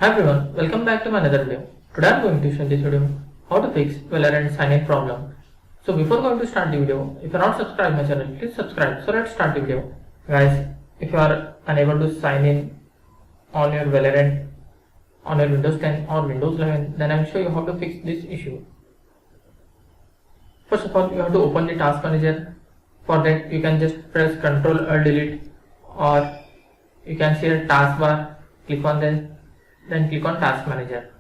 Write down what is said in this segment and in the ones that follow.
Hi everyone, welcome back to my another video. Today I am going to show in this video how to fix Valorant sign-in problem. So before going to start the video, if you are not subscribed my channel, please subscribe. So let's start the video. Guys, if you are unable to sign in on your Valorant on your Windows 10 or Windows 11, then I will show you how to fix this issue. First of all, you have to open the task manager. For that, you can just press Ctrl Alt Delete, or you can see a taskbar. Click on this, then click on Task Manager.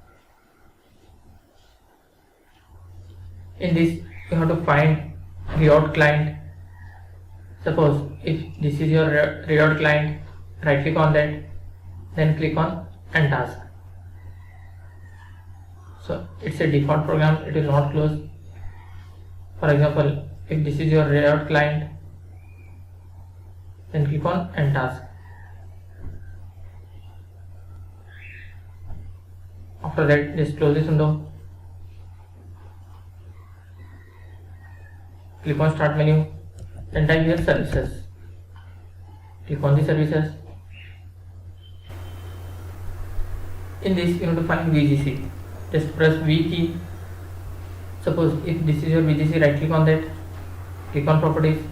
In this, you have to find Riot client. Suppose if this is your Riot client, right click on that, then click on End Task. So it's a default program, it will not close. For example, if this is your Riot client, then click on End Task. After that, just close this window. Click on Start menu, then type here Services. Click on the Services. In this, you have to find VGC. Just press V key. Suppose if this is your VGC, right click on that. Click on Properties.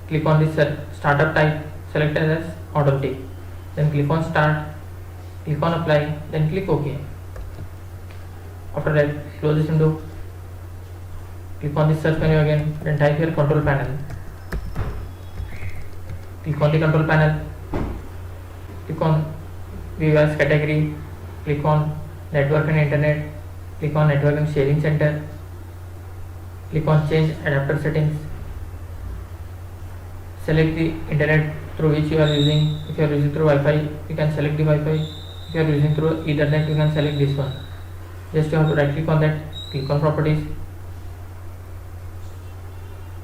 Click on this startup type. Select as automatic. Then click on Start. Click on Apply, then click OK. After that, close this window. Click on this search menu again, then type here Control Panel. Click on the Control Panel. Click on View as Category. Click on Network and Internet. Click on Network and Sharing Center. Click on Change Adapter Settings. Select the internet through which you are using. If you are using through Wi-Fi, you can select the Wi-Fi. If you are using through Ethernet, you can select this one. Just you have to right click on that, click on Properties,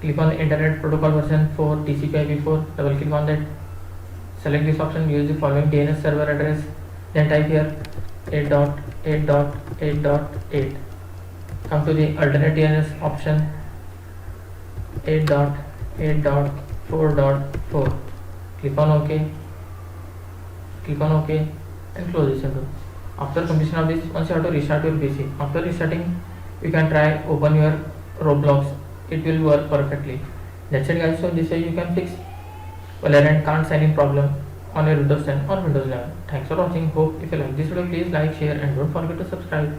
click on the Internet Protocol version 4 TCP/IP4, double click on that, select this option, use the following DNS server address, then type here 8.8.8.8. come to the alternate DNS option 8.8.4.4. click on OK, click on OK, and close this window. After completion of this, once you have to restart your PC. After restarting, you can try open your Roblox. It will work perfectly. That's it guys. So this way you can fix Valorant can't sign in problem on your Windows 10 or Windows 11. Thanks for watching. Hope if you like this video, please like, share, and don't forget to subscribe.